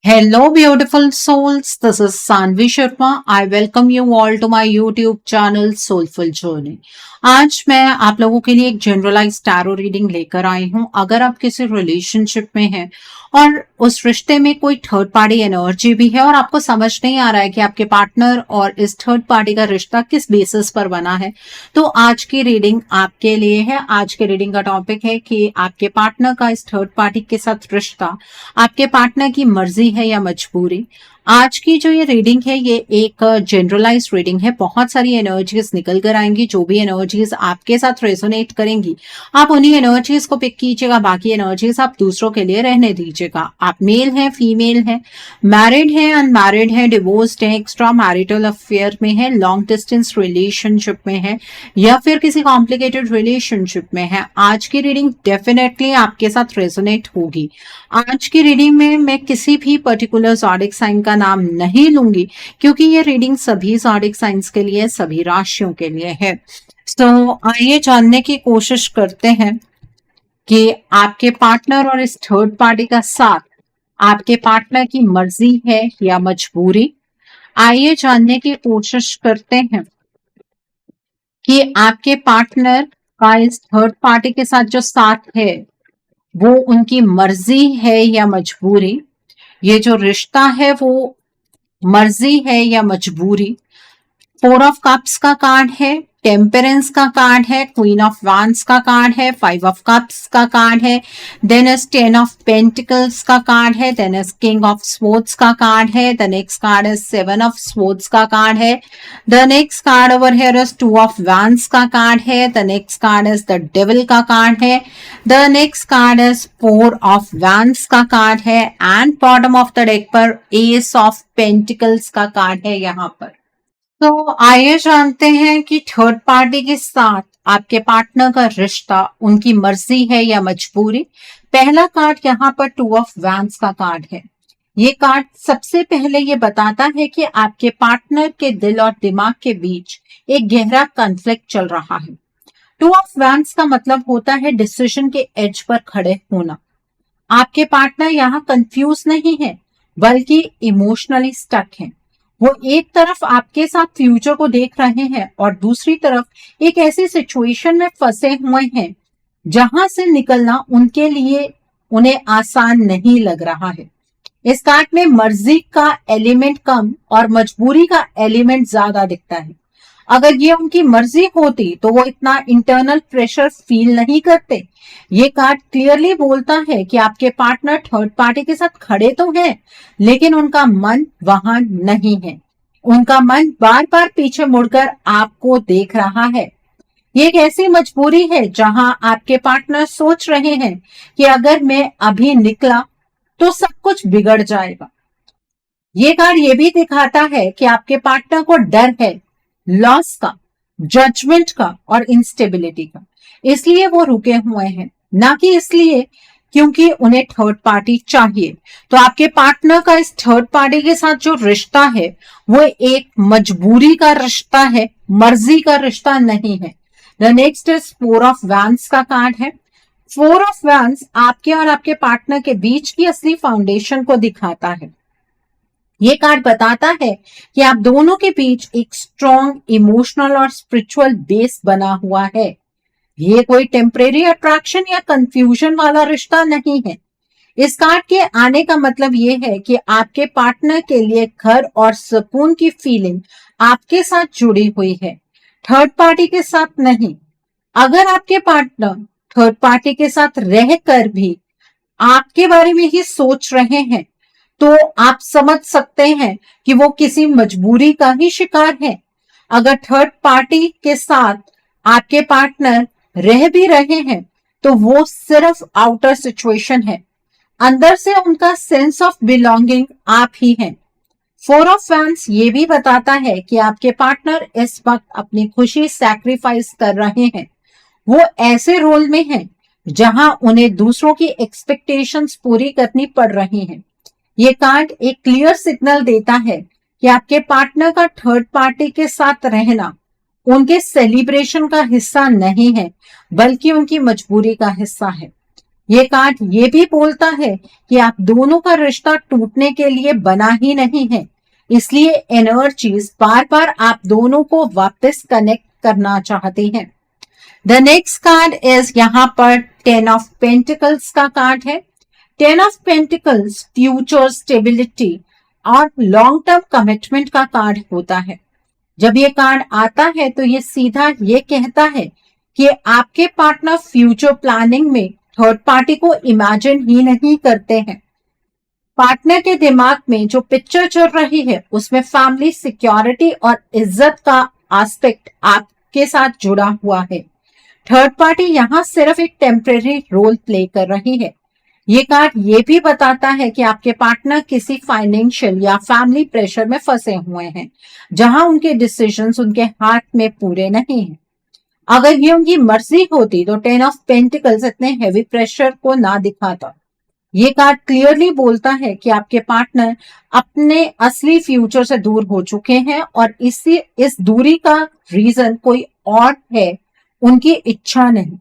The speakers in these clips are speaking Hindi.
Hello, beautiful souls. This is Sanvi Sharma. I welcome you all to my YouTube channel Soulful Journey. आज मैं आप लोगों के लिए एक जनरलाइज टैरो रीडिंग लेकर आई हूं। अगर आप किसी रिलेशनशिप में हैं और उस रिश्ते में कोई थर्ड पार्टी एनर्जी भी है और आपको समझ नहीं आ रहा है कि आपके पार्टनर और इस थर्ड पार्टी का रिश्ता किस बेसिस पर बना है, तो आज की रीडिंग आपके लिए है। आज के रीडिंग का टॉपिक है कि आपके पार्टनर का इस थर्ड पार्टी के साथ रिश्ता आपके पार्टनर की मर्जी है या मजबूरी। आज की जो ये रीडिंग है ये एक जनरलाइज रीडिंग है। बहुत सारी एनर्जीज निकल कर आएंगी। जो भी एनर्जीज आपके साथ रेजोनेट करेंगी आप उन्हीं एनर्जीज को पिक कीजिएगा, बाकी एनर्जीज आप दूसरों के लिए रहने दीजिएगा। आप मेल हैं, फीमेल हैं, मैरिड हैं, अनमैरिड हैं, डिवोर्स्ड हैं, एक्स्ट्रा मैरिटल अफेयर में है, लॉन्ग डिस्टेंस रिलेशनशिप में है या फिर किसी कॉम्प्लिकेटेड रिलेशनशिप में है, आज की रीडिंग डेफिनेटली आपके साथ रेजोनेट होगी। आज की रीडिंग में मैं किसी भी पर्टिकुलर ज़ोडिक साइन का नाम नहीं लूंगी क्योंकि ये रीडिंग सभी ज़ोडिक साइंस के लिए, सभी राशियों के लिए है। तो आइए जानने की कोशिश करते हैं कि आपके पार्टनर और इस थर्ड पार्टी का साथ आपके पार्टनर की मर्जी है या मजबूरी। आइए जानने की कोशिश करते हैं कि आपके पार्टनर का इस थर्ड पार्टी के साथ जो साथ है वो उनकी मर्जी है या मजबूरी। ये जो रिश्ता है वो मर्जी है या मजबूरी। 4 ऑफ कप्स का कार्ड है, टेम्परेंस का कार्ड है, क्वीन ऑफ वांड्स का कार्ड है, 5 ऑफ कप्स का कार्ड है, देन इज 10 ऑफ पेंटिकल्स का कार्ड है, then is king of swords का कार्ड है, the next card is 7 of swords का कार्ड है, the next card over here is 2 of wands का कार्ड है, the next card is the devil का कार्ड है, the next card is 4 of wands का कार्ड है and bottom of the deck पर एस ऑफ पेंटिकल्स का कार्ड है यहाँ पर। तो आइए जानते हैं कि थर्ड पार्टी के साथ आपके पार्टनर का रिश्ता उनकी मर्जी है या मजबूरी। पहला कार्ड यहाँ पर 2 ऑफ वैंड्स का कार्ड है। ये कार्ड सबसे पहले ये बताता है कि आपके पार्टनर के दिल और दिमाग के बीच एक गहरा कॉन्फ्लिक्ट चल रहा है। 2 ऑफ वैंड्स का मतलब होता है डिसीजन के एज पर खड़े होना। आपके पार्टनर यहाँ कंफ्यूज नहीं है बल्कि इमोशनली स्टक है। वो एक तरफ आपके साथ फ्यूचर को देख रहे हैं और दूसरी तरफ एक ऐसी सिचुएशन में फंसे हुए हैं जहां से निकलना उनके लिए उन्हें आसान नहीं लग रहा है। इस कार्ड में मर्जी का एलिमेंट कम और मजबूरी का एलिमेंट ज्यादा दिखता है। अगर ये उनकी मर्जी होती तो वो इतना इंटरनल प्रेशर फील नहीं करते। ये कार्ड क्लियरली बोलता है कि आपके पार्टनर थर्ड पार्टी के साथ खड़े तो हैं, लेकिन उनका मन वहां नहीं है। उनका मन बार बार पीछे मुड़कर आपको देख रहा है। ये एक ऐसी मजबूरी है जहां आपके पार्टनर सोच रहे हैं कि अगर मैं अभी निकला तो सब कुछ बिगड़ जाएगा। ये कार्ड ये भी दिखाता है कि आपके पार्टनर को डर है लॉस का, जजमेंट का और इंस्टेबिलिटी का, इसलिए वो रुके हुए हैं, ना कि इसलिए क्योंकि उन्हें थर्ड पार्टी चाहिए। तो आपके पार्टनर का इस थर्ड पार्टी के साथ जो रिश्ता है वो एक मजबूरी का रिश्ता है, मर्जी का रिश्ता नहीं है। The next is 4 of wands का कार्ड है। 4 ऑफ वैंड्स आपके और आपके पार्टनर के बीच की असली फाउंडेशन को दिखाता है। ये कार्ड बताता है कि आप दोनों के बीच एक स्ट्रॉन्ग इमोशनल और स्पिरिचुअल बेस बना हुआ है। ये कोई टेम्परेरी अट्रैक्शन या कंफ्यूजन वाला रिश्ता नहीं है। इस कार्ड के आने का मतलब ये है कि आपके पार्टनर के लिए घर और सुकून की फीलिंग आपके साथ जुड़ी हुई है, थर्ड पार्टी के साथ नहीं। अगर आपके पार्टनर थर्ड पार्टी के साथ रहकर भी आपके बारे में ही सोच रहे हैं तो आप समझ सकते हैं कि वो किसी मजबूरी का ही शिकार है। अगर थर्ड पार्टी के साथ आपके पार्टनर रह भी रहे हैं तो वो सिर्फ आउटर सिचुएशन है, अंदर से उनका सेंस ऑफ बिलोंगिंग आप ही हैं। 4 ऑफ वैंड्स ये भी बताता है कि आपके पार्टनर इस वक्त अपनी खुशी सैक्रिफाइस कर रहे हैं। वो ऐसे रोल में हैं जहां उन्हें दूसरों की एक्सपेक्टेशंस पूरी करनी पड़ रही हैं। ये कार्ड एक क्लियर सिग्नल देता है कि आपके पार्टनर का थर्ड पार्टी के साथ रहना उनके सेलिब्रेशन का हिस्सा नहीं है बल्कि उनकी मजबूरी का हिस्सा है। ये कार्ड ये भी बोलता है कि आप दोनों का रिश्ता टूटने के लिए बना ही नहीं है, इसलिए एनर्जीज बार बार आप दोनों को वापस कनेक्ट करना चाहती हैं। द नेक्स्ट कार्ड इज यहाँ पर 10 ऑफ पेंटिकल्स का कार्ड है। 10 ऑफ पेंटिकल्स फ्यूचर स्टेबिलिटी और लॉन्ग टर्म कमिटमेंट का कार्ड होता है। जब ये कार्ड आता है तो ये सीधा ये कहता है कि आपके पार्टनर फ्यूचर प्लानिंग में थर्ड पार्टी को इमेजिन ही नहीं करते हैं। पार्टनर के दिमाग में जो पिक्चर चल रही है उसमें फैमिली, सिक्योरिटी और इज्जत का एस्पेक्ट आपके साथ जुड़ा हुआ है। थर्ड पार्टी यहाँ सिर्फ एक टेम्परेरी रोल प्ले कर रही है। ये कार्ड ये भी बताता है कि आपके पार्टनर किसी फाइनेंशियल या फैमिली प्रेशर में फंसे हुए हैं, जहां उनके डिसीजंस उनके हाथ में पूरे नहीं हैं। अगर ये उनकी मर्जी होती तो 10 ऑफ पेंटिकल्स इतने हैवी प्रेशर को ना दिखाता। ये कार्ड क्लियरली बोलता है कि आपके पार्टनर अपने असली फ्यूचर से दूर हो चुके हैं और इस दूरी का रीजन कोई और है, उनकी इच्छा नहीं।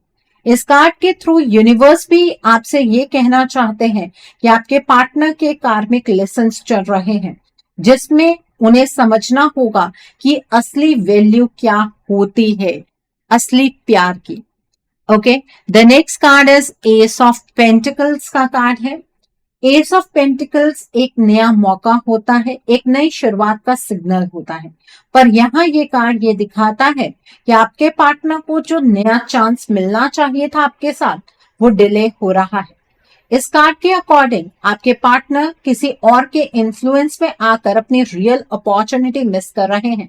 इस कार्ड के थ्रू यूनिवर्स भी आपसे ये कहना चाहते हैं कि आपके पार्टनर के कार्मिक लेसन्स चल रहे हैं, जिसमें उन्हें समझना होगा कि असली वैल्यू क्या होती है, असली प्यार की। Okay, the next card is S of pentacles का कार्ड है। एस ऑफ पेंटिकल्स एक नया मौका होता है, एक नई शुरुआत का सिग्नल होता है, पर यहाँ ये कार्ड ये दिखाता है कि आपके पार्टनर को जो नया चांस मिलना चाहिए था आपके साथ, वो डिले हो रहा है। इस कार्ड के अकॉर्डिंग आपके पार्टनर किसी और के इन्फ्लुएंस में आकर अपनी रियल अपॉर्चुनिटी मिस कर रहे हैं।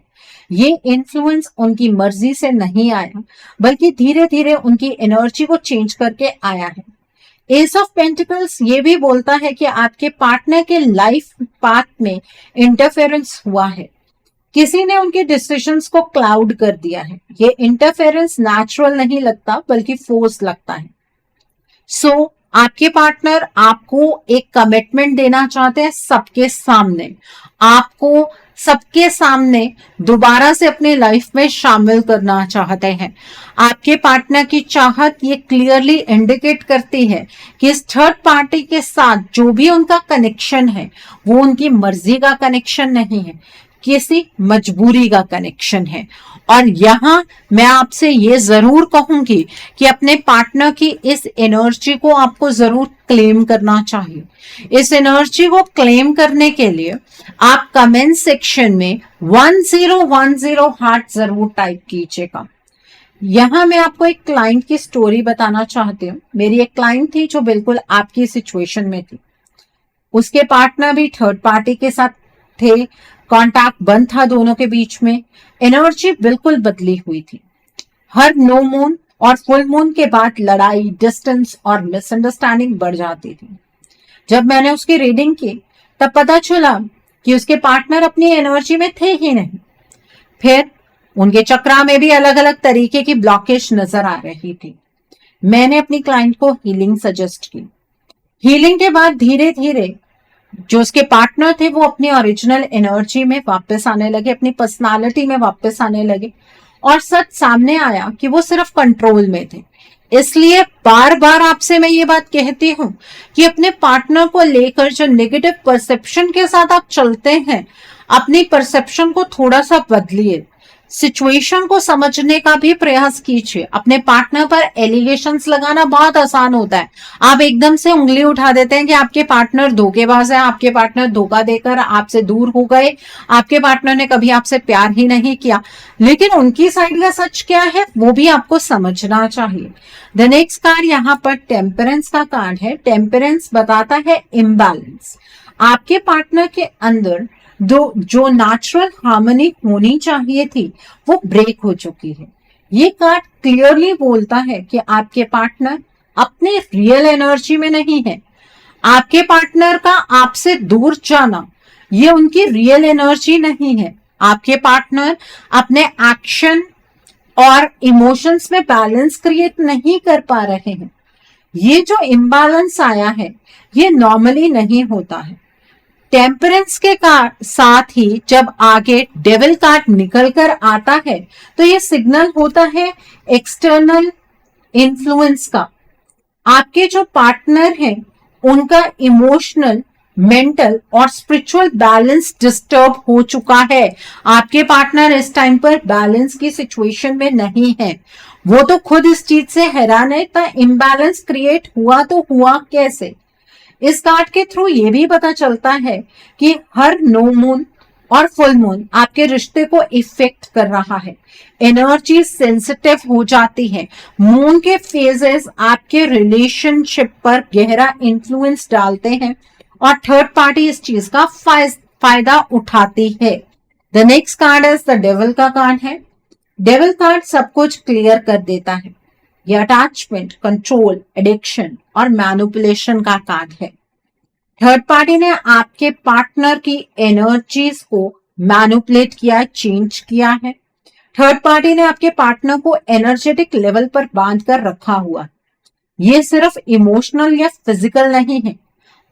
ये इन्फ्लुएंस उनकी मर्जी से नहीं आया, बल्कि धीरे धीरे उनकी एनर्जी को चेंज करके आया है। एस ऑफ पेंटिकल्स ये भी बोलता है कि आपके पार्टनर के लाइफ पाथ में इंटरफेरेंस हुआ है, किसी ने उनके डिसीजंस को क्लाउड कर दिया है। ये इंटरफेरेंस नेचुरल नहीं लगता, बल्कि फोर्स लगता है। सो आपके पार्टनर आपको एक कमिटमेंट देना चाहते हैं सबके सामने, आपको सबके सामने दोबारा से अपनी लाइफ में शामिल करना चाहते हैं। आपके पार्टनर की चाहत ये क्लियरली इंडिकेट करती है कि इस थर्ड पार्टी के साथ जो भी उनका कनेक्शन है वो उनकी मर्जी का कनेक्शन नहीं है, किसी मजबूरी का कनेक्शन है। और यहाँ मैं आपसे ये जरूर कहूंगी कि अपने पार्टनर की इस एनर्जी को आपको जरूर क्लेम करना चाहिए। इस एनर्जी को क्लेम करने के लिए आप कमेंट सेक्शन में 1010 हार्ट जरूर टाइप कीजिएगा। यहाँ मैं आपको एक क्लाइंट की स्टोरी बताना चाहती हूँ। मेरी एक क्लाइंट थी जो बिल्कुल आपकी सिचुएशन में थी। उसके पार्टनर भी थर्ड पार्टी के साथ थे, कांटेक्ट बंद था दोनों के बीच में, एनर्जी बिल्कुल बदली हुई थी। हर नो मून और फुल मून के बाद लड़ाई, डिस्टेंस और मिसअंडरस्टैंडिंग बढ़ जाती थी। जब मैंने उसकी रीडिंग की तब पता चला कि उसके पार्टनर अपनी एनर्जी में थे ही नहीं। फिर उनके चक्रा में भी अलग अलग तरीके की ब्लॉकेज नजर आ रही थी। मैंने अपनी क्लाइंट को हीलिंग सजेस्ट की। हीलिंग के बाद धीरे धीरे जो उसके पार्टनर थे वो अपनी ओरिजिनल एनर्जी में वापस आने लगे, अपनी पर्सनालिटी में वापस आने लगे, और सच सामने आया कि वो सिर्फ कंट्रोल में थे। इसलिए बार बार आपसे मैं ये बात कहती हूं कि अपने पार्टनर को लेकर जो नेगेटिव परसेप्शन के साथ आप चलते हैं, अपनी परसेप्शन को थोड़ा सा बदलिए, सिचुएशन को समझने का भी प्रयास कीजिए। अपने पार्टनर पर एलिगेशंस लगाना बहुत आसान होता है। आप एकदम से उंगली उठा देते हैं कि आपके पार्टनर धोखेबाज है, आपके पार्टनर धोखा देकर आपसे दूर हो गए, आपके पार्टनर ने कभी आपसे प्यार ही नहीं किया। लेकिन उनकी साइड का सच क्या है वो भी आपको समझना चाहिए। द नेक्स्ट कार्ड यहाँ पर टेम्परेंस का कार्ड है। टेम्परेंस बताता है इम्बैलेंस। आपके पार्टनर के अंदर जो नेचुरल हार्मनी होनी चाहिए थी वो ब्रेक हो चुकी है। ये कार्ड क्लियरली बोलता है कि आपके पार्टनर अपने रियल एनर्जी में नहीं है। आपके पार्टनर का आपसे दूर जाना ये उनकी रियल एनर्जी नहीं है। आपके पार्टनर अपने एक्शन और इमोशंस में बैलेंस क्रिएट नहीं कर पा रहे हैं। ये जो इम्बैलेंस आया है ये नॉर्मली नहीं होता है। टेम्परेंस के साथ ही जब आगे डेविल कार्ड निकल कर आता है तो ये सिग्नल होता है एक्सटर्नल इन्फ्लुएंस का। आपके जो पार्टनर हैं उनका इमोशनल, मेंटल और स्पिरिचुअल बैलेंस डिस्टर्ब हो चुका है। आपके पार्टनर इस टाइम पर बैलेंस की सिचुएशन में नहीं है। वो तो खुद इस चीज से हैरान है, तो इम्बैलेंस क्रिएट हुआ तो हुआ कैसे। इस कार्ड के थ्रू ये भी पता चलता है कि हर नो मून और फुल मून आपके रिश्ते को इफेक्ट कर रहा है। एनर्जी सेंसिटिव हो जाती है। मून के फेजेस आपके रिलेशनशिप पर गहरा इन्फ्लुएंस डालते हैं और थर्ड पार्टी इस चीज का फायदा उठाती है। The next card is the devil का कार्ड है। डेविल कार्ड सब कुछ क्लियर कर देता है। ये अटैचमेंट, कंट्रोल, एडिक्शन और मैनिपुलेशन का कार्ड है। थर्ड पार्टी ने आपके पार्टनर की एनर्जीज को मैनिपुलेट किया, चेंज किया है। थर्ड पार्टी ने आपके पार्टनर को एनर्जेटिक लेवल पर बांध कर रखा हुआ। ये सिर्फ इमोशनल या फिजिकल नहीं है,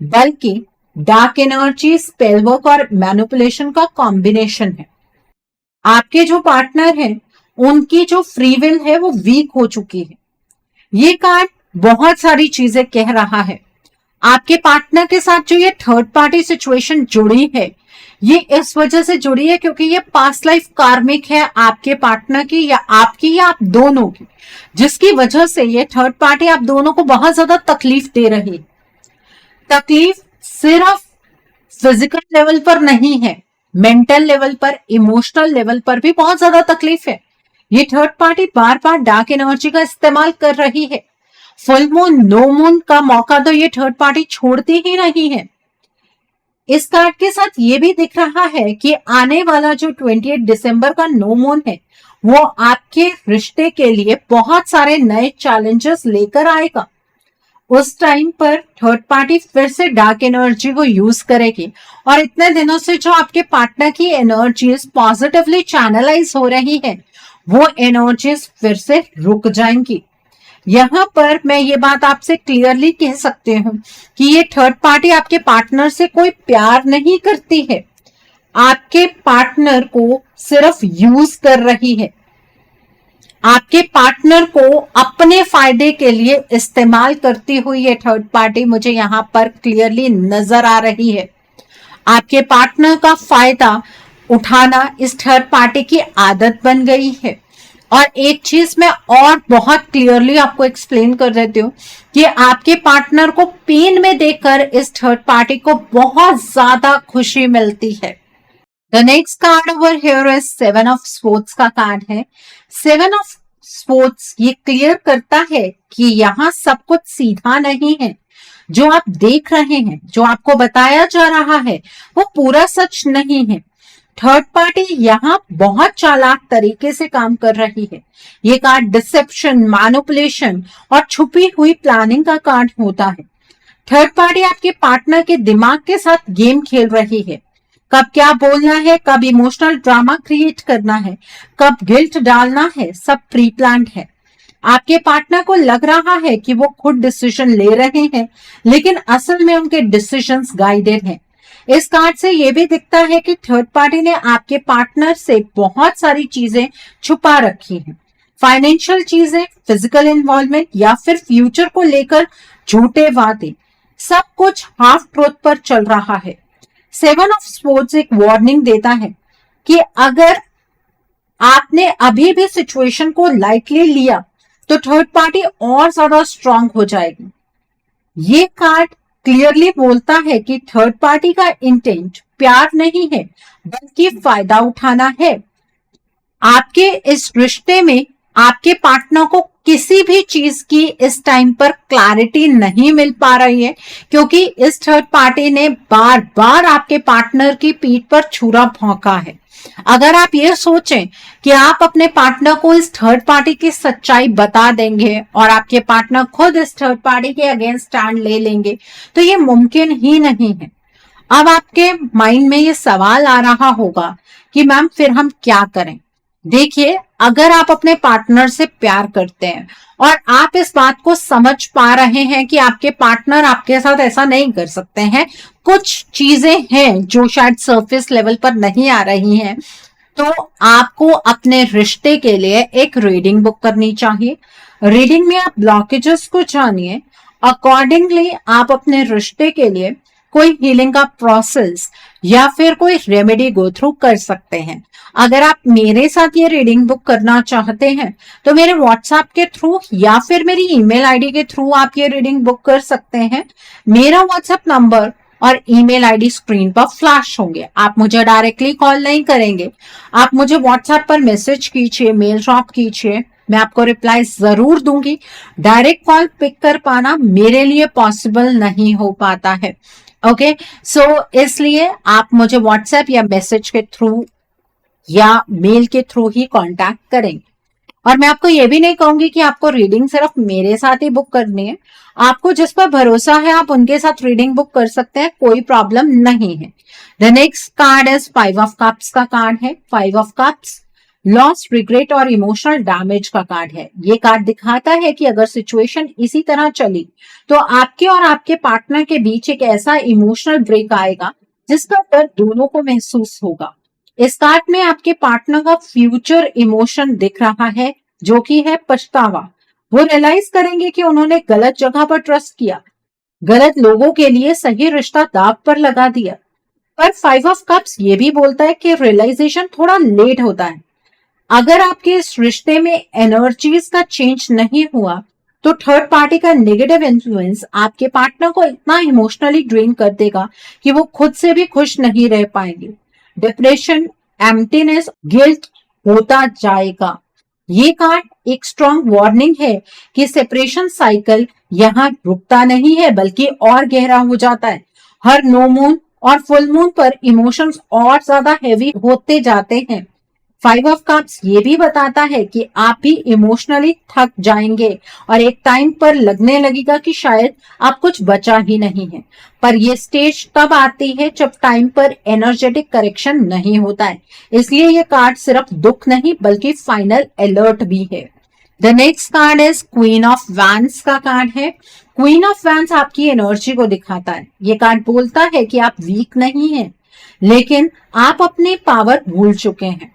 बल्कि डार्क एनर्जी, स्पेलवर्क और मैनिपुलेशन का कॉम्बिनेशन है। आपके जो पार्टनर हैं उनकी जो फ्री विल है वो वीक हो चुकी है। ये कार्ड बहुत सारी चीजें कह रहा है। आपके पार्टनर के साथ जो ये थर्ड पार्टी सिचुएशन जुड़ी है, ये इस वजह से जुड़ी है क्योंकि ये पास्ट लाइफ कार्मिक है आपके पार्टनर की या आपकी या आप दोनों की, जिसकी वजह से ये थर्ड पार्टी आप दोनों को बहुत ज्यादा तकलीफ दे रही है। तकलीफ सिर्फ फिजिकल लेवल पर नहीं है, मेंटल लेवल पर, इमोशनल लेवल पर भी बहुत ज्यादा तकलीफ है। ये थर्ड पार्टी बार बार डार्क एनर्जी का इस्तेमाल कर रही है। फुल मून, नो मून का मौका तो ये थर्ड पार्टी छोड़ती ही नहीं है। इस कार्ड के साथ ये भी दिख रहा है कि आने वाला जो 28 दिसंबर का नो मून है वो आपके रिश्ते के लिए बहुत सारे नए चैलेंजेस लेकर आएगा। उस टाइम पर थर्ड पार्टी फिर से डार्क एनर्जी को यूज करेगी और इतने दिनों से जो आपके पार्टनर की एनर्जीज पॉजिटिवली चैनलाइज हो रही है वो एनर्जीज फिर से रुक जाएंगी। यहाँ पर मैं ये बात आपसे क्लियरली कह सकती हूँ कि ये थर्ड पार्टी आपके पार्टनर से कोई प्यार नहीं करती है, आपके पार्टनर को सिर्फ यूज कर रही है। आपके पार्टनर को अपने फायदे के लिए इस्तेमाल करती हुई ये थर्ड पार्टी मुझे यहाँ पर क्लियरली नजर आ रही है। आपके पार्टनर का फायदा उठाना इस थर्ड पार्टी की आदत बन गई है। और एक चीज मैं और बहुत क्लियरली आपको एक्सप्लेन कर देती हूँ कि आपके पार्टनर को पेन में देखकर इस थर्ड पार्टी को बहुत ज्यादा खुशी मिलती है। The next card over here is seven of sports का कार्ड है। सेवन ऑफ स्पोर्ट्स ये क्लियर करता है कि यहाँ सब कुछ सीधा नहीं है। जो आप देख रहे हैं, जो आपको बताया जा रहा है वो पूरा सच नहीं है। थर्ड पार्टी यहाँ बहुत चालाक तरीके से काम कर रही है। ये कार्ड डिसेप्शन, मैनिपुलेशन और छुपी हुई प्लानिंग का कार्ड होता है। थर्ड पार्टी आपके पार्टनर के दिमाग के साथ गेम खेल रही है। कब क्या बोलना है, कब इमोशनल ड्रामा क्रिएट करना है, कब गिल्ट डालना है, सब प्री प्लान्ड है। आपके पार्टनर को लग रहा है कि वो खुद डिसीजन ले रहे हैं, लेकिन असल में उनके डिसीजंस गाइडेड हैं। इस कार्ड से ये भी दिखता है कि थर्ड पार्टी ने आपके पार्टनर से बहुत सारी चीजें छुपा रखी हैं। फाइनेंशियल चीजें, फिजिकल इन्वॉल्वमेंट या फिर फ्यूचर को लेकर झूठे वादे, सब कुछ हाफ ट्रूथ पर चल रहा है। सेवन ऑफ स्पोर्ट्स एक वार्निंग देता है कि अगर आपने अभी भी सिचुएशन को लाइटली लिया तो थर्ड पार्टी और ज्यादा स्ट्रांग हो जाएगी। ये कार्ड क्लियरली बोलता है कि थर्ड पार्टी का इंटेंट प्यार नहीं है बल्कि फायदा उठाना है। आपके इस रिश्ते में आपके पार्टनर को किसी भी चीज की इस टाइम पर क्लैरिटी नहीं मिल पा रही है क्योंकि इस थर्ड पार्टी ने बार बार आपके पार्टनर की पीठ पर छुरा भौंका है। अगर आप ये सोचें कि आप अपने पार्टनर को इस थर्ड पार्टी की सच्चाई बता देंगे और आपके पार्टनर खुद इस थर्ड पार्टी के अगेंस्ट स्टैंड ले लेंगे तो ये मुमकिन ही नहीं है। अब आपके माइंड में ये सवाल आ रहा होगा कि मैम फिर हम क्या करें। देखिए, अगर आप अपने पार्टनर से प्यार करते हैं और आप इस बात को समझ पा रहे हैं कि आपके पार्टनर आपके साथ ऐसा नहीं कर सकते हैं, कुछ चीजें हैं जो शायद सरफेस लेवल पर नहीं आ रही हैं, तो आपको अपने रिश्ते के लिए एक रीडिंग बुक करनी चाहिए। रीडिंग में आप ब्लॉकेजेस को जानिए अकॉर्डिंगली आप अपने रिश्ते के लिए कोई हीलिंग का प्रोसेस या फिर कोई रेमेडी गो थ्रू कर सकते हैं। अगर आप मेरे साथ ये रीडिंग बुक करना चाहते हैं तो मेरे व्हाट्सएप के थ्रू या फिर मेरी ईमेल आईडी के थ्रू आप ये रीडिंग बुक कर सकते हैं। मेरा व्हाट्सएप नंबर और ईमेल आईडी स्क्रीन पर फ्लैश होंगे। आप मुझे डायरेक्टली कॉल नहीं करेंगे, आप मुझे व्हाट्सएप पर मैसेज कीजिए, मेल ड्रॉप कीजिए, मैं आपको रिप्लाई जरूर दूंगी। डायरेक्ट कॉल पिक कर पाना मेरे लिए पॉसिबल नहीं हो पाता है। ओके, सो इसलिए आप मुझे व्हाट्सएप या मैसेज के थ्रू या मेल के थ्रू ही कांटेक्ट करेंगे। और मैं आपको ये भी नहीं कहूंगी कि आपको रीडिंग सिर्फ मेरे साथ ही बुक करनी है। आपको जिस पर भरोसा है आप उनके साथ रीडिंग बुक कर सकते हैं, कोई प्रॉब्लम नहीं है। The next card is 5 of cups का कार्ड है। 5 ऑफ कप्स लॉस, रिग्रेट और इमोशनल डैमेज का कार्ड है। ये कार्ड दिखाता है कि अगर सिचुएशन इसी तरह चली तो आपके और आपके पार्टनर के बीच एक ऐसा इमोशनल ब्रेक आएगा जिसका डर दोनों को महसूस होगा। इस कार्ड में आपके पार्टनर का फ्यूचर इमोशन दिख रहा है जो कि है पछतावा। वो रियलाइज करेंगे कि उन्होंने गलत जगह पर ट्रस्ट किया, गलत लोगों के लिए सही रिश्ता दांव पर लगा दिया। पर 5 ऑफ कप्स ये भी बोलता है कि रियलाइजेशन थोड़ा लेट होता है। अगर आपके इस रिश्ते में एनर्जीज का चेंज नहीं हुआ तो थर्ड पार्टी का नेगेटिव इन्फ्लुएंस आपके पार्टनर को इतना इमोशनली ड्रेन कर देगा कि वो खुद से भी खुश नहीं रह पाएंगे। डिप्रेशन, एम्प्टीनेस, गिल्ट होता जाएगा। ये कार्ड एक स्ट्रॉन्ग वार्निंग है कि सेपरेशन साइकिल यहाँ रुकता नहीं है बल्कि और गहरा हो जाता है। हर नो मून और फुल मून पर इमोशंस और ज्यादा हैवी होते जाते हैं। 5 ऑफ कप्स ये भी बताता है कि आप भी इमोशनली थक जाएंगे और एक टाइम पर लगने लगेगा कि शायद आप कुछ बचा ही नहीं है। पर ये स्टेज तब आती है जब टाइम पर एनर्जेटिक करेक्शन नहीं होता है। इसलिए ये कार्ड सिर्फ दुख नहीं बल्कि फाइनल अलर्ट भी है। The next card is queen of wands का कार्ड है। क्वीन ऑफ वैंड्स आपकी एनर्जी को दिखाता है। ये कार्ड बोलता है कि आप वीक नहीं हैं, लेकिन आप अपनी पावर भूल चुके हैं।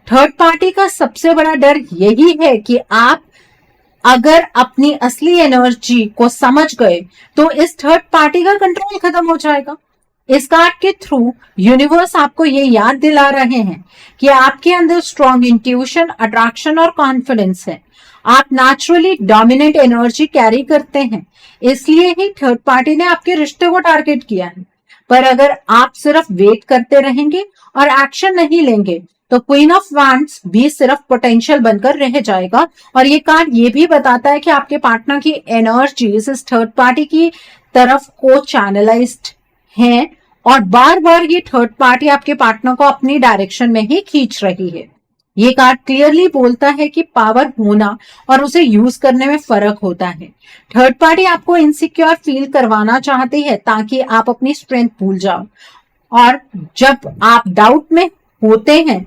थर्ड पार्टी का सबसे बड़ा डर यही है कि आप अगर अपनी असली एनर्जी को समझ गए तो इस थर्ड पार्टी का कंट्रोल खत्म हो जाएगा। इस कार्ड के थ्रू यूनिवर्स आपको ये याद दिला रहे हैं कि आपके अंदर स्ट्रॉन्ग इंट्यूशन, अट्रैक्शन और कॉन्फिडेंस है। आप नेचुरली डोमिनेंट एनर्जी कैरी करते हैं, इसलिए ही थर्ड पार्टी ने आपके रिश्ते को टारगेट किया है। पर अगर आप सिर्फ वेट करते रहेंगे और एक्शन नहीं लेंगे तो क्वीन ऑफ वैंड्स भी सिर्फ पोटेंशियल बनकर रह जाएगा। और ये कार्ड ये भी बताता है कि आपके पार्टनर की एनर्जीज इस थर्ड पार्टी की तरफ को चैनलाइज्ड हैं और बार बार ये थर्ड पार्टी आपके पार्टनर को अपनी डायरेक्शन में ही खींच रही है। ये कार्ड क्लियरली बोलता है कि पावर होना और उसे यूज करने में फर्क होता है। थर्ड पार्टी आपको इनसिक्योर फील करवाना चाहती है ताकि आप अपनी स्ट्रेंथ भूल जाओ, और जब आप डाउट में होते हैं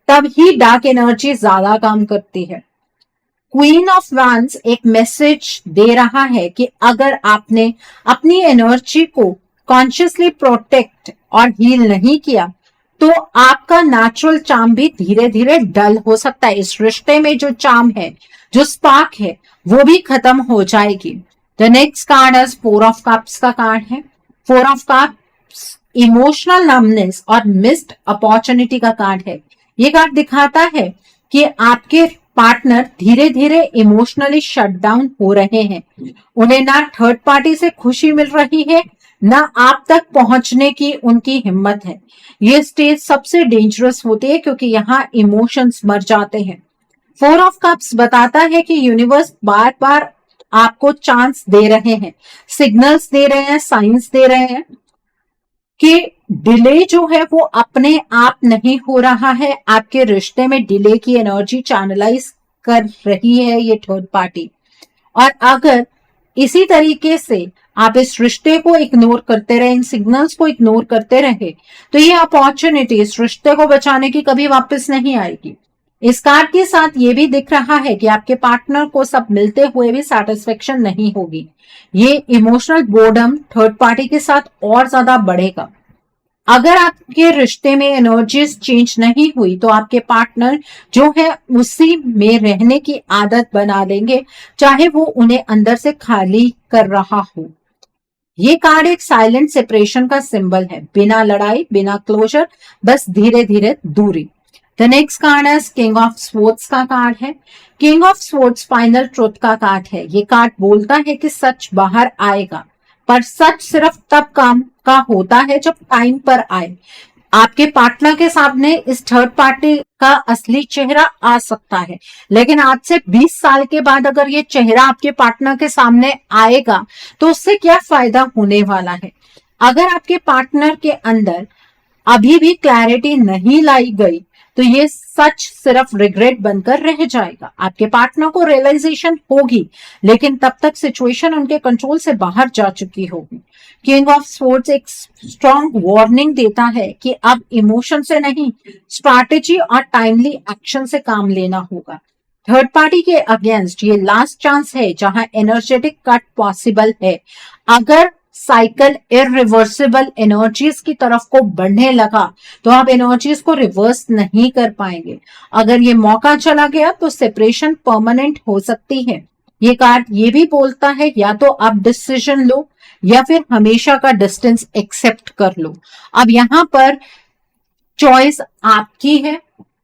तब ही डार्क एनर्जी ज्यादा काम करती है। क्वीन ऑफ वैंड्स एक मैसेज दे रहा है कि अगर आपने अपनी एनर्जी को कॉन्शियसली प्रोटेक्ट और हील नहीं किया तो आपका नेचुरल चार्म भी धीरे धीरे डल हो सकता है। इस रिश्ते में जो चार्म है, जो स्पार्क है, वो भी खत्म हो जाएगी। The next card is 4 of cups का कार्ड है। 4 ऑफ कप्स इमोशनल नमनेस और मिस्ड अपॉर्चुनिटी का कार्ड है। ये कार्ड दिखाता है कि आपके पार्टनर धीरे धीरे इमोशनली शट डाउन हो रहे हैं। उन्हें ना थर्ड पार्टी से खुशी मिल रही है, ना आप तक पहुंचने की उनकी हिम्मत है। ये स्टेज सबसे डेंजरस होती है क्योंकि यहाँ इमोशंस मर जाते हैं। 4 ऑफ कप्स बताता है कि यूनिवर्स बार बार आपको चांस दे रहे हैं, सिग्नल्स दे रहे हैं, साइंस दे रहे हैं कि डिले जो है वो अपने आप नहीं हो रहा है। आपके रिश्ते में डिले की एनर्जी चैनलाइज कर रही है ये थर्ड पार्टी। और अगर इसी तरीके से आप इस रिश्ते को इग्नोर करते रहे, इन सिग्नल्स को इग्नोर करते रहे, तो ये अपॉर्चुनिटी इस रिश्ते को बचाने की कभी वापस नहीं आएगी। इस कार्ड के साथ ये भी दिख रहा है कि आपके पार्टनर को सब मिलते हुए भी सेटिस्फेक्शन नहीं होगी। ये इमोशनल बोर्डम थर्ड पार्टी के साथ और ज्यादा बढ़ेगा। अगर आपके रिश्ते में एनर्जीज चेंज नहीं हुई तो आपके पार्टनर जो है उसी में रहने की आदत बना लेंगे, चाहे वो उन्हें अंदर से खाली कर रहा हो। ये कार्ड एक साइलेंट सेपरेशन का सिंबल है, बिना लड़ाई, बिना क्लोजर, बस धीरे धीरे दूरी। द नेक्स्ट कार्ड है किंग ऑफ स्वॉर्ड्स का कार्ड है। King of swords final truth का कार्ड है। ये कार्ड बोलता है कि सच बाहर आएगा, पर सच सिर्फ तब काम का होता है जब टाइम पर आए। आपके पार्टनर के सामने इस थर्ड पार्टी का असली चेहरा आ सकता है, लेकिन आज से 20 साल के बाद अगर ये चेहरा आपके पार्टनर के सामने आएगा तो उससे क्या फायदा होने वाला है। अगर आपके पार्टनर के अंदर अभी भी क्लैरिटी नहीं लाई गई तो ये सच सिर्फ रिग्रेट बनकर रह जाएगा। आपके पार्टनर को रियलाइजेशन होगी, लेकिन तब तक सिचुएशन उनके कंट्रोल से बाहर जा चुकी होगी। किंग ऑफ स्वॉर्ड्स एक स्ट्रॉन्ग वार्निंग देता है कि अब इमोशन से नहीं, स्ट्रैटेजी और टाइमली एक्शन से काम लेना होगा। थर्ड पार्टी के अगेंस्ट ये लास्ट चांस है जहां एनर्जेटिक कट पॉसिबल है। अगर साइकिल इरिवर्सिबल एनर्जीज की तरफ को बढ़ने लगा तो आप एनर्जीज को रिवर्स नहीं कर पाएंगे। अगर ये मौका चला गया तो सेपरेशन परमानेंट हो सकती है। ये कार्ड ये भी बोलता है या तो आप डिसीजन लो या फिर हमेशा का डिस्टेंस एक्सेप्ट कर लो। अब यहाँ पर चॉइस आपकी है,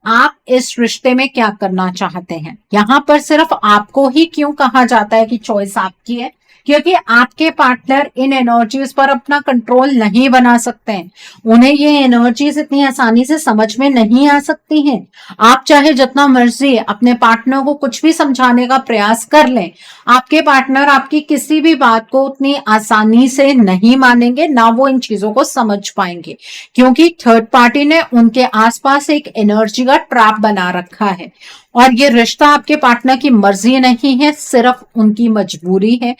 आप इस रिश्ते में क्या करना चाहते हैं। यहाँ पर सिर्फ आपको ही क्यों कहा जाता है कि चॉइस आपकी है, क्योंकि आपके पार्टनर इन एनर्जीज पर अपना कंट्रोल नहीं बना सकते हैं। उन्हें ये एनर्जीज इतनी आसानी से समझ में नहीं आ सकती हैं। आप चाहे जितना मर्जी अपने पार्टनर को कुछ भी समझाने का प्रयास कर लें, आपके पार्टनर आपकी किसी भी बात को उतनी आसानी से नहीं मानेंगे, ना वो इन चीजों को समझ पाएंगे, क्योंकि थर्ड पार्टी ने उनके आसपास एक एनर्जी का ट्रैप बना रखा है। और ये रिश्ता आपके पार्टनर की मर्जी नहीं है, सिर्फ उनकी मजबूरी है।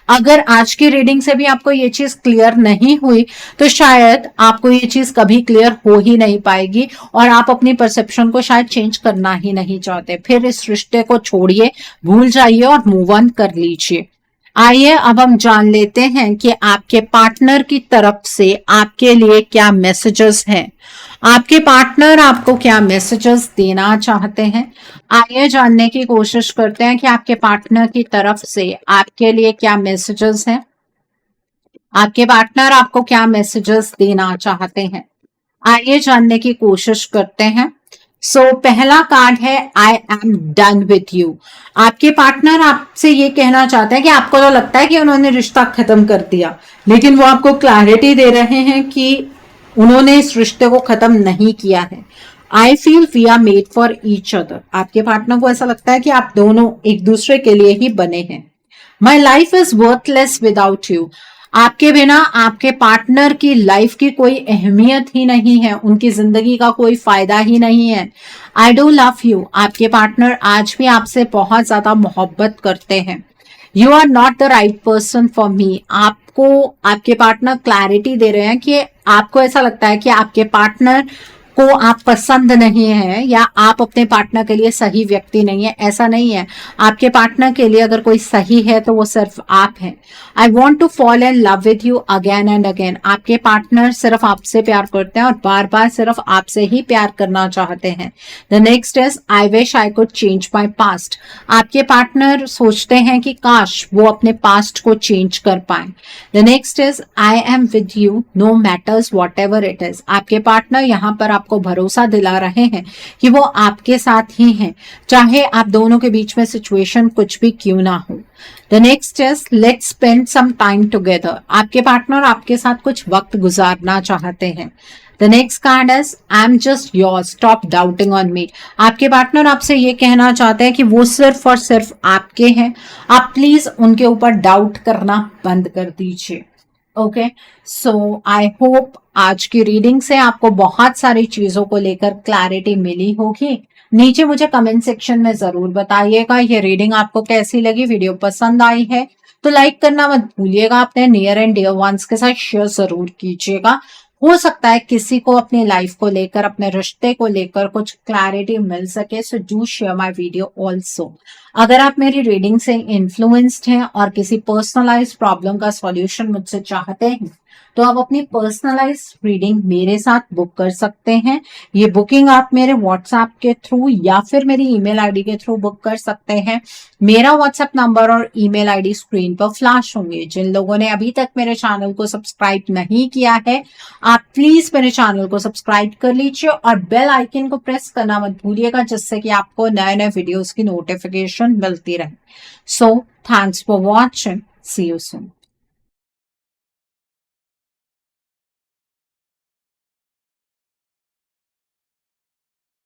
अगर आज की रीडिंग से भी आपको ये चीज क्लियर नहीं हुई तो शायद आपको ये चीज कभी क्लियर हो ही नहीं पाएगी और आप अपनी परसेप्शन को शायद चेंज करना ही नहीं चाहते। फिर इस रिश्ते को छोड़िए, भूल जाइए और मूव ऑन कर लीजिए। आइए अब हम जान लेते हैं कि आपके पार्टनर की तरफ से आपके लिए क्या मैसेजेस हैं। आपके पार्टनर आपको क्या मैसेजेस देना चाहते हैं, आइए जानने की कोशिश करते हैं कि आपके पार्टनर की तरफ से आपके लिए क्या मैसेजेस हैं। आपके पार्टनर आपको क्या मैसेजेस देना चाहते हैं, आइए जानने की कोशिश करते हैं। पहला कार्ड है I am done with you. आपके पार्टनर आपसे ये कहना चाहते हैं कि आपको तो लगता है कि उन्होंने रिश्ता खत्म कर दिया, लेकिन वो आपको क्लैरिटी दे रहे हैं कि उन्होंने इस रिश्ते को खत्म नहीं किया है। I feel we are made for each other. आपके पार्टनर को ऐसा लगता है कि आप दोनों एक दूसरे के लिए ही बने हैं। My life is worthless without you. आपके बिना आपके पार्टनर की लाइफ की कोई अहमियत ही नहीं है, उनकी जिंदगी का कोई फायदा ही नहीं है। I do love you. आपके पार्टनर आज भी आपसे बहुत ज्यादा मोहब्बत करते हैं। You are not the right person for me. आपको आपके पार्टनर क्लैरिटी दे रहे हैं कि आपको ऐसा लगता है कि आपके पार्टनर को आप पसंद नहीं है या आप अपने पार्टनर के लिए सही व्यक्ति नहीं है। ऐसा नहीं है, आपके पार्टनर के लिए अगर कोई सही है तो वो सिर्फ आप हैं। I want to fall in love with you again and again. आपके पार्टनर सिर्फ आपसे प्यार करते हैं और बार बार सिर्फ आपसे ही प्यार करना चाहते हैं। The next is I wish I could change my past. आपके पार्टनर सोचते हैं कि काश वो अपने पास्ट को चेंज कर पाए। The next is I am with you know matters what ever it is. आपके पार्टनर यहाँ पर आपको भरोसा दिला रहे हैं कि वो आपके साथ ही हैं, चाहे आप दोनों के बीच में सिचुएशन कुछ भी क्यों ना हो। The next is let's spend some time together. आपके पार्टनर आपके साथ कुछ वक्त गुजारना चाहते हैं। The next card is I am just yours stop doubting on me. आपके पार्टनर आपसे ये कहना चाहते हैं कि वो सिर्फ और सिर्फ आपके हैं, आप प्लीज उनके ऊपर डाउट करना बंद कर दीजिए। ओके, सो आई होप आज की रीडिंग से आपको बहुत सारी चीजों को लेकर क्लैरिटी मिली होगी। नीचे मुझे कमेंट सेक्शन में जरूर बताइएगा ये रीडिंग आपको कैसी लगी। वीडियो पसंद आई है तो लाइक करना मत भूलिएगा, अपने नियर एंड डियर वंस के साथ शेयर जरूर कीजिएगा। हो सकता है किसी को अपनी लाइफ को लेकर, अपने रिश्ते को लेकर कुछ क्लैरिटी मिल सके। So do share my video also. अगर आप मेरी रीडिंग से इन्फ्लुएंस्ड हैं और किसी पर्सनलाइज्ड प्रॉब्लम का सॉल्यूशन मुझसे चाहते हैं तो आप अपनी पर्सनलाइज्ड रीडिंग मेरे साथ बुक कर सकते हैं। ये बुकिंग आप मेरे व्हाट्सएप के थ्रू या फिर मेरी ईमेल आईडी के थ्रू बुक कर सकते हैं। मेरा व्हाट्सएप नंबर और ईमेल आईडी स्क्रीन पर फ्लैश होंगे। जिन लोगों ने अभी तक मेरे चैनल को सब्सक्राइब नहीं किया है, आप प्लीज मेरे चैनल को सब्सक्राइब कर लीजिए और बेल आइकन को प्रेस करना मत भूलिएगा, जिससे कि आपको नए नए वीडियोस की नोटिफिकेशन मिलती रहे। So thanks for watching, see you soon.